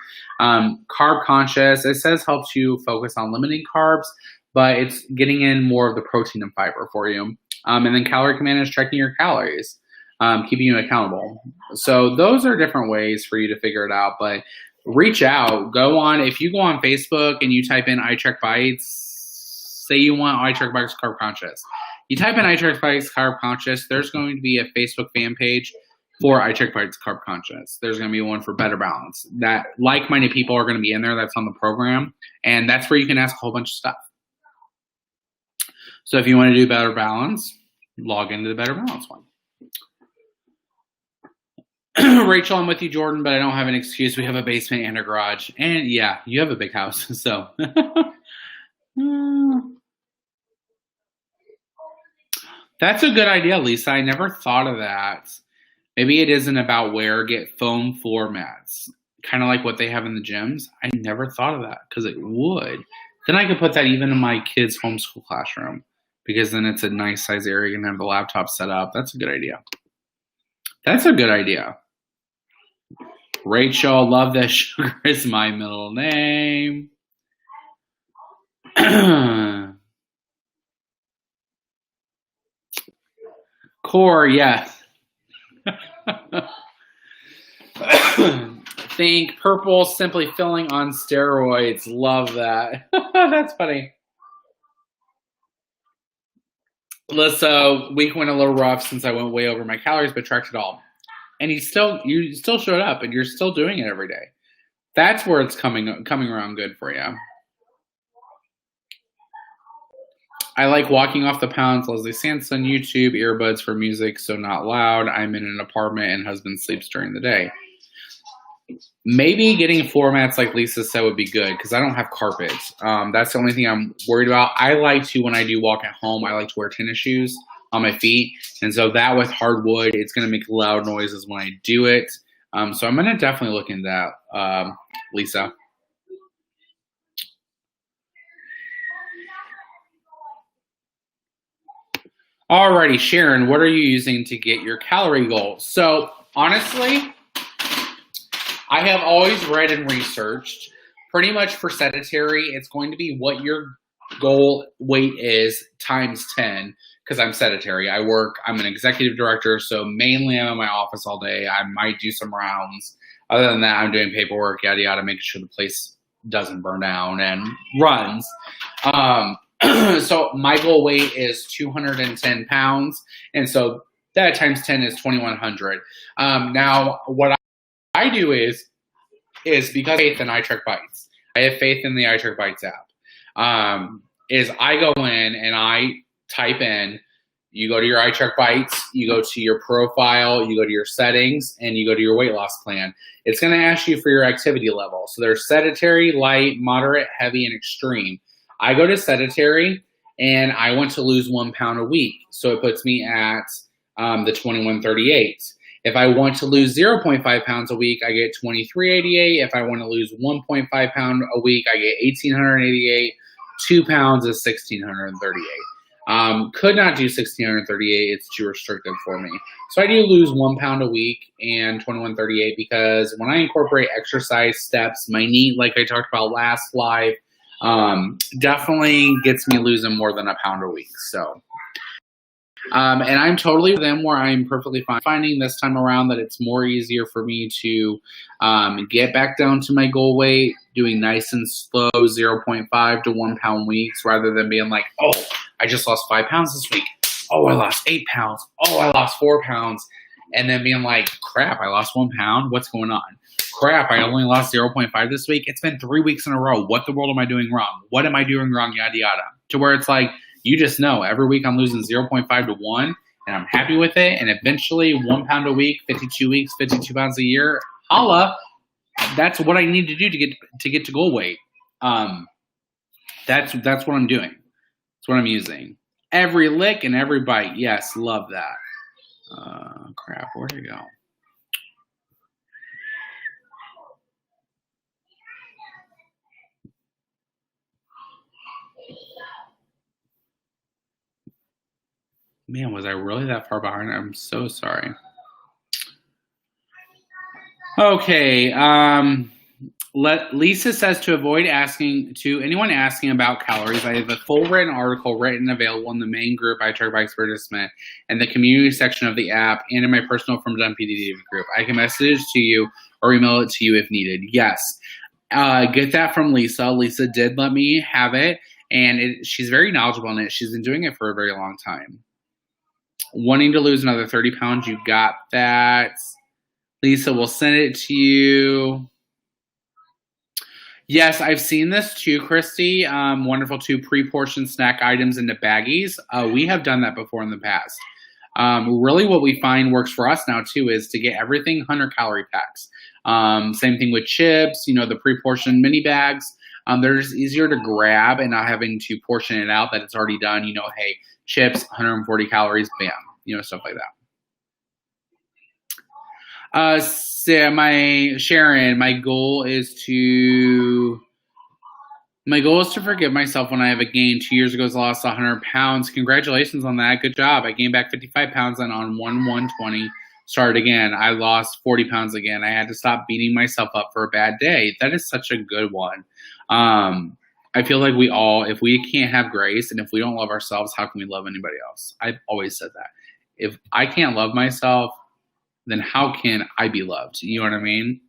Carb Conscious, it says helps you focus on limiting carbs, but it's getting in more of the protein and fiber for you. And then Calorie Command is checking your calories, keeping you accountable. So those are different ways for you to figure it out, but reach out. If you go on Facebook and you type in iTrackBites, say you want iTrackBites Carb Conscious. You type in iTrackBites Carb Conscious, there's going to be a Facebook fan page for iTrackBites Carb Conscious. There's going to be one for Better Balance. That like-minded people are going to be in there. That's on the program. And that's where you can ask a whole bunch of stuff. So if you want to do Better Balance, log into the Better Balance one. Rachel, I'm with you, Jordan, but I don't have an excuse. We have a basement and a garage. And yeah, you have a big house. So that's a good idea, Lisa. I never thought of that. Maybe it isn't about get foam floor mats, kind of like what they have in the gyms. I never thought of that because it would. Then I could put that even in my kids' homeschool classroom because then it's a nice size area and have the laptop set up. That's a good idea. That's a good idea. Rachel, love that sugar is my middle name. Core, yes. Think purple simply filling on steroids. Love that. That's funny. Alyssa, week went a little rough since I went way over my calories, but tracked it all. And you still showed up and you're still doing it every day. That's where it's coming around good for you. I like walking off the pounds. Leslie Sanson, YouTube, earbuds for music, so not loud. I'm in an apartment and husband sleeps during the day. Maybe getting floor mats like Lisa said would be good because I don't have carpets. That's the only thing I'm worried about. I like to, when I do walk at home, I like to wear tennis shoes on my feet. And so that with hardwood, it's going to make loud noises when I do it. So I'm going to definitely look into that, Lisa. Alrighty, Sharon, what are you using to get your calorie goal? So honestly, I have always read and researched pretty much for sedentary. It's going to be what your goal weight is times 10 because I'm sedentary. I'm an executive director, so mainly I'm in my office all day. I might do some rounds. Other than that, I'm doing paperwork, yada, yada, making sure the place doesn't burn down and runs. So my goal weight is 210 pounds. And so that times 10 is 2,100. Now, what I do is because I have faith in iTrackBites. I have faith in the iTrackBites app. Is I go in and I type in, you go to your iTrackBites, you go to your profile, you go to your settings, and you go to your weight loss plan. It's going to ask you for your activity level. So there's sedentary, light, moderate, heavy, and extreme. I go to sedentary, and I want to lose 1 pound a week. So it puts me at the 2138. If I want to lose 0.5 pounds a week, I get 2388. If I want to lose 1.5 pound a week, I get 1888. 2 pounds is 1638. Could not do 1638. It's too restrictive for me. So I do lose 1 pound a week and 2138 because when I incorporate exercise steps, my knee, like I talked about last live, definitely gets me losing more than a pound a week. So, and I'm totally with them where I'm perfectly fine finding this time around that it's more easier for me to get back down to my goal weight, doing nice and slow 0.5 to 1 pound weeks rather than being like, oh, I just lost 5 pounds this week. Oh, I lost 8 pounds. Oh, I lost 4 pounds. And then being like, crap, I lost 1 pound. What's going on? Crap, I only lost 0.5 this week. It's been 3 weeks in a row. What the world am I doing wrong? What am I doing wrong? Yada, yada. To where it's like, you just know every week I'm losing 0.5 to 1 and I'm happy with it. And eventually 1 pound a week, 52 weeks, 52 pounds a year, holla. That's what I need to do to get to goal weight. That's what I'm doing. That's what I'm using. Every lick and every bite. Yes, love that. Crap, where'd it go? Man, was I really that far behind? I'm so sorry. Okay. Lisa says to avoid asking to anyone asking about calories. I have a full written article written available in the main group iTrackBites participant and the community section of the app and in my personal From Done PDD group. I can message it to you or email it to you if needed. Yes. Get that from Lisa. Lisa did let me have it, and she's very knowledgeable in it. She's been doing it for a very long time. Wanting to lose another 30 pounds, you got that. Lisa will send it to you. Yes, I've seen this too, Christy. Wonderful to pre-portioned snack items into baggies. We have done that before in the past. Really what we find works for us now too is to get everything 100 calorie packs. Same thing with chips, the pre-portioned mini bags. They're just easier to grab and not having to portion it out that it's already done. Hey, chips, 140 calories, bam, stuff like that. Sharon, my goal is to forgive myself when I have a gain. 2 years ago, I lost 100 pounds. Congratulations on that. Good job. I gained back 55 pounds and on 1/120 started again. I lost 40 pounds again. I had to stop beating myself up for a bad day. That is such a good one. I feel like if we can't have grace and if we don't love ourselves, how can we love anybody else? I've always said that. If I can't love myself, then how can I be loved? You know what I mean?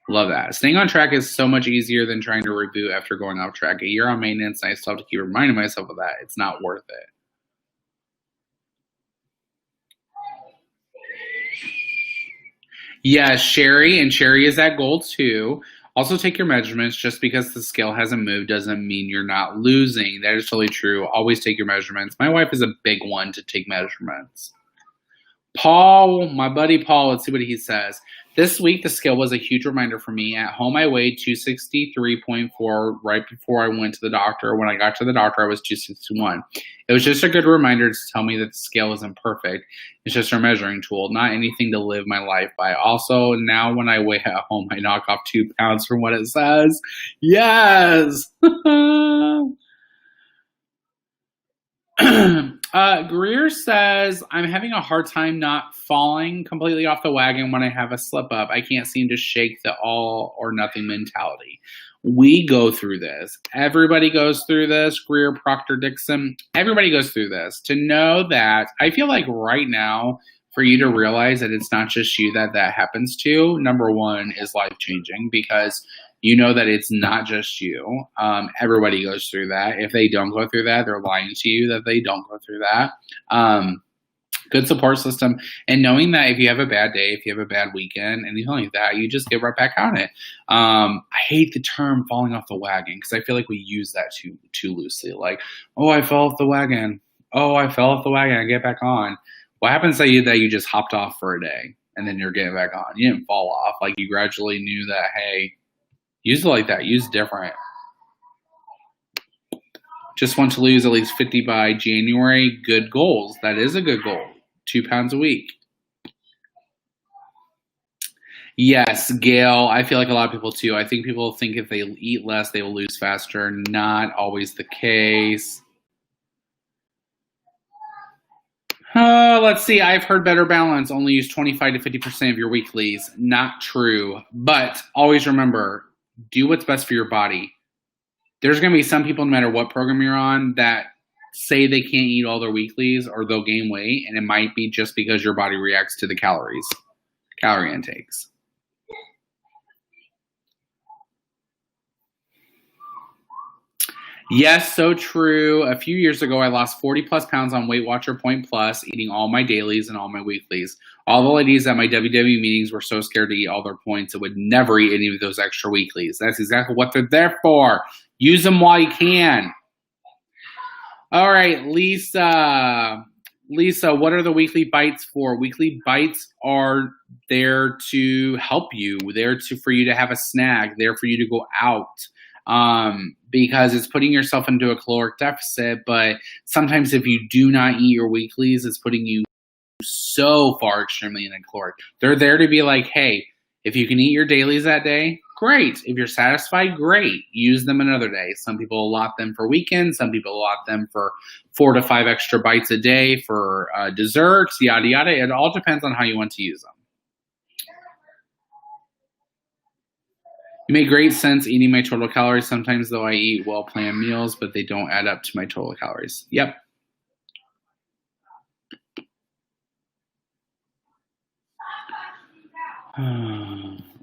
Love that. Staying on track is so much easier than trying to reboot after going off track. A year on maintenance, and I still have to keep reminding myself of that. It's not worth it. Yes, Sherry is at goal too. Also take your measurements. Just because the scale hasn't moved doesn't mean you're not losing. That is totally true. Always take your measurements. My wife is a big one to take measurements. Paul, my buddy Paul, let's see what he says. This week, the scale was a huge reminder for me. At home, I weighed 263.4 right before I went to the doctor. When I got to the doctor, I was 261. It was just a good reminder to tell me that the scale isn't perfect. It's just a measuring tool, not anything to live my life by. Also, now when I weigh at home, I knock off 2 pounds from what it says. Yes! Greer says, I'm having a hard time not falling completely off the wagon when I have a slip up. I can't seem to shake the all or nothing mentality. We go through this. Everybody goes through this. Greer, Proctor, Dixon, everybody goes through this. To know that, I feel like right now, for you to realize that it's not just you that happens to, number one, is life-changing because you know that it's not just you. Everybody goes through that. If they don't go through that, they're lying to you that they don't go through that. Good support system. And knowing that if you have a bad day, if you have a bad weekend, anything like that, you just get right back on it. I hate the term falling off the wagon because I feel like we use that too loosely. Like, oh, I fell off the wagon. Oh, I fell off the wagon. I get back on. What happens that you just hopped off for a day and then you're getting back on? You didn't fall off. Like you gradually knew that, hey, use it like that. Use different. Just want to lose at least 50 by January. Good goals. That is a good goal. 2 pounds a week. Yes, Gail. I feel like a lot of people too. I think people think if they eat less, they will lose faster. Not always the case. Let's see. I've heard better balance. Only use 25 to 50% of your weeklies. Not true. But always remember, do what's best for your body. There's going to be some people, no matter what program you're on, that say they can't eat all their weeklies or they'll gain weight. And it might be just because your body reacts to the calorie intakes. Yes, so true. A few years ago, I lost 40 plus pounds on Weight Watcher Point Plus, eating all my dailies and all my weeklies. All the ladies at my WW meetings were so scared to eat all their points and would never eat any of those extra weeklies. That's exactly what they're there for. Use them while you can. All right, Lisa. Lisa, what are the weekly bites for? Weekly bites are there to help you. For you to have a snack. There for you to go out. Because it's putting yourself into a caloric deficit, but sometimes if you do not eat your weeklies, it's putting you so far extremely in a caloric. They're there to be like, hey, if you can eat your dailies that day, great. If you're satisfied, great. Use them another day. Some people allot them for weekends. Some people allot them for 4 to 5 extra bites a day for desserts, yada, yada. It all depends on how you want to use them. You make great sense eating my total calories. Sometimes, though, I eat well-planned meals, but they don't add up to my total calories. Yep.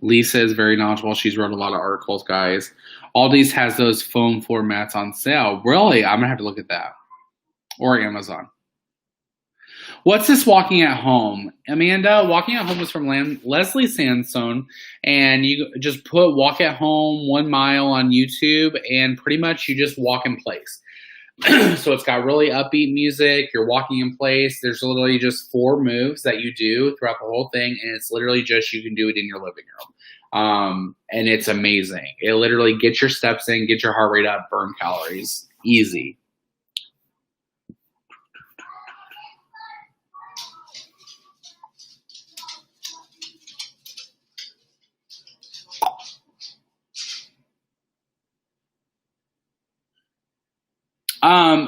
Lisa is very knowledgeable. She's wrote a lot of articles, guys. Aldi's has those foam floor mats on sale. Really? I'm going to have to look at that. Or Amazon. What's this walking at home? Amanda, walking at home was from Leslie Sandstone. And you just put walk at home 1 mile on YouTube. And pretty much you just walk in place. So it's got really upbeat music. You're walking in place. There's literally just 4 moves that you do throughout the whole thing. And it's literally just you can do it in your living room. And it's amazing. It literally gets your steps in, get your heart rate up, burn calories. Easy.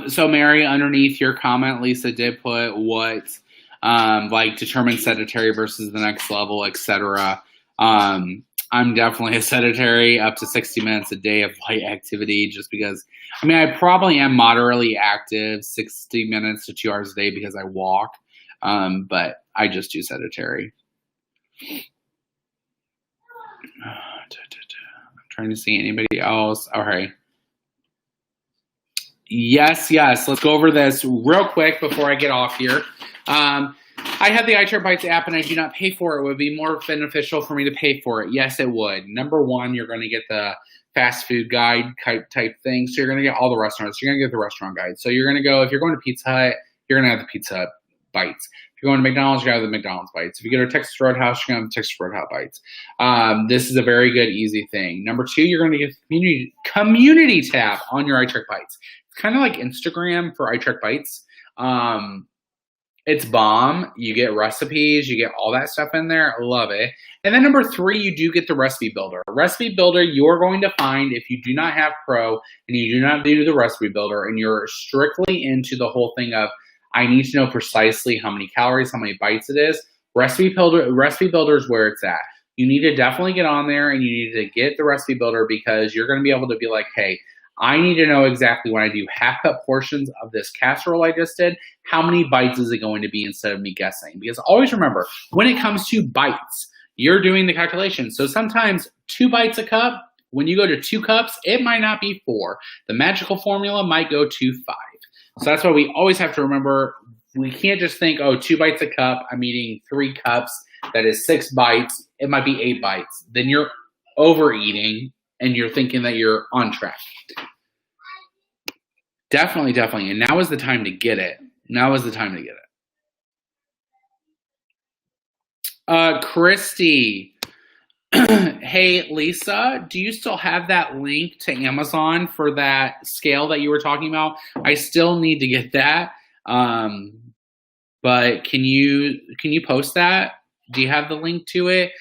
So Mary, underneath your comment, Lisa did put what, like determine sedentary versus the next level, etc. I'm definitely a sedentary up to 60 minutes a day of light activity just because, I mean, I probably am moderately active 60 minutes to 2 hours a day because I walk, but I just do sedentary. I'm trying to see anybody else. All right. Yes. Let's go over this real quick before I get off here. I have the iTrackBites app and I do not pay for it. It would be more beneficial for me to pay for it. Yes, it would. Number one, you're going to get the fast food guide type thing. So you're going to get all the restaurants. You're going to get the restaurant guide. So you're going to go, if you're going to Pizza Hut, you're going to have the Pizza Hut bites. If you're going to McDonald's, you're going to have the McDonald's bites. If you go to Texas Roadhouse, you're going to have the Texas Roadhouse bites. This is a very good, easy thing. Number two, you're going to get the community tab on your iTrackBites. Kind of like Instagram for iTrackBites. It's bomb. You get recipes, you get all that stuff in there. I love it. And then number three, you do get the recipe builder. Recipe builder, you're going to find if you do not have Pro and you do not do the recipe builder and you're strictly into the whole thing of I need to know precisely how many calories, how many bites it is. Recipe builder is where it's at. You need to definitely get on there and you need to get the recipe builder because you're going to be able to be like, hey, I need to know exactly when I do half cup portions of this casserole I just did, how many bites is it going to be instead of me guessing? Because always remember, when it comes to bites, you're doing the calculation. So sometimes 2 bites a cup, when you go to 2 cups, it might not be 4. The magical formula might go to 5. So that's why we always have to remember, we can't just think, oh, 2 bites a cup, I'm eating 3 cups, that is 6 bites, it might be 8 bites. Then you're overeating and you're thinking that you're on track. Definitely. And now is the time to get it. Christy. Hey, Lisa, do you still have that link to Amazon for that scale that you were talking about? I still need to get that. But can you post that? Do you have the link to it?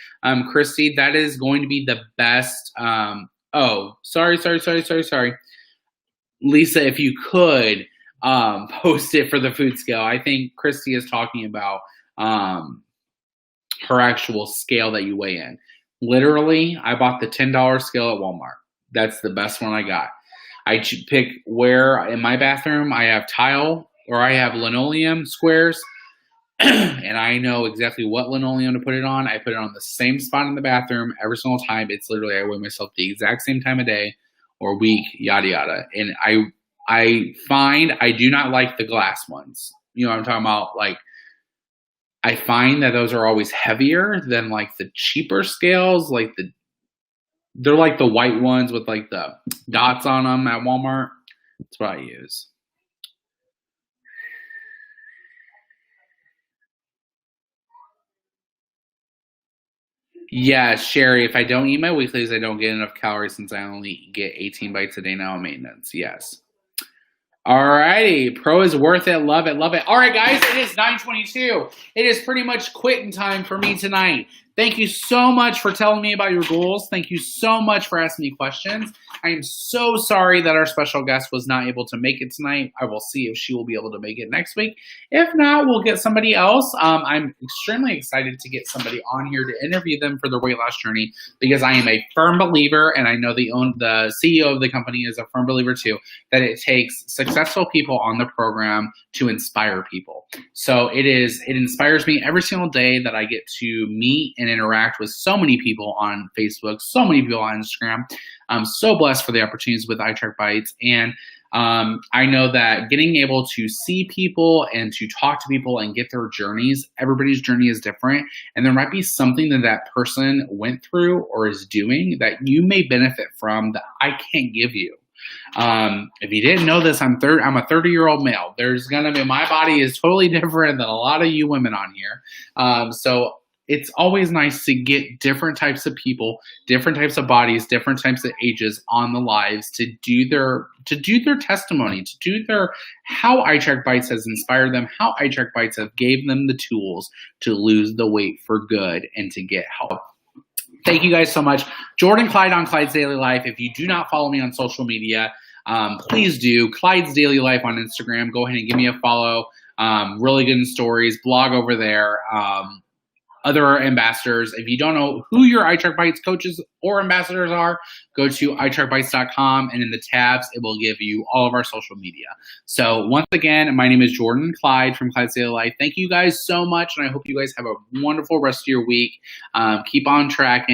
Christy, that is going to be the best. Sorry. Lisa, if you could post it for the food scale. I think Christy is talking about her actual scale that you weigh in. Literally, I bought the $10 scale at Walmart. That's the best one I got. I pick where in my bathroom I have tile or I have linoleum squares. And I know exactly what linoleum to put it on. I put it on the same spot in the bathroom every single time. It's literally, I weigh myself the exact same time of day or week, yada, yada. And I find I do not like the glass ones. You know what I'm talking about? Like, I find that those are always heavier than like the cheaper scales. Like they're like the white ones with like the dots on them at Walmart. That's what I use. Yeah, Sherry, if I don't eat my weeklies, I don't get enough calories since I only get 18 bites a day now on maintenance. Yes. All righty. Pro is worth it. Love it. All right, guys, it is 9:22. It is pretty much quitting time for me tonight. Thank you so much for telling me about your goals. Thank you so much for asking me questions. I am so sorry that our special guest was not able to make it tonight. I will see if she will be able to make it next week. If not, we'll get somebody else. I'm extremely excited to get somebody on here to interview them for their weight loss journey, because I am a firm believer, and I know the CEO of the company is a firm believer too, that it takes successful people on the program to inspire people. So it inspires me every single day that I get to meet and interact with so many people on Facebook, so many people on Instagram. I'm so blessed for the opportunities with iTrackBites, and I know that getting able to see people and to talk to people and get their journeys, everybody's journey is different, and there might be something that that person went through or is doing that you may benefit from that I can't give you. If you didn't know this, I'm a 30-year-old male. My body is totally different than a lot of you women on here. So it's always nice to get different types of people, different types of bodies, different types of ages on the lives to do their testimony, to do how iTrackBites has inspired them, how iTrackBites have gave them the tools to lose the weight for good and to get help. Thank you guys so much. Jordan Clyde on Clyde's Daily Life. If you do not follow me on social media, please do. Clyde's Daily Life on Instagram. Go ahead and give me a follow. Really good stories. Blog over there. Other ambassadors. If you don't know who your iTrackBites coaches or ambassadors are, go to iTrackBites.com, and in the tabs, it will give you all of our social media. So once again, my name is Jordan Clyde from Clyde's Daily Life. Thank you guys so much, and I hope you guys have a wonderful rest of your week. Keep on tracking.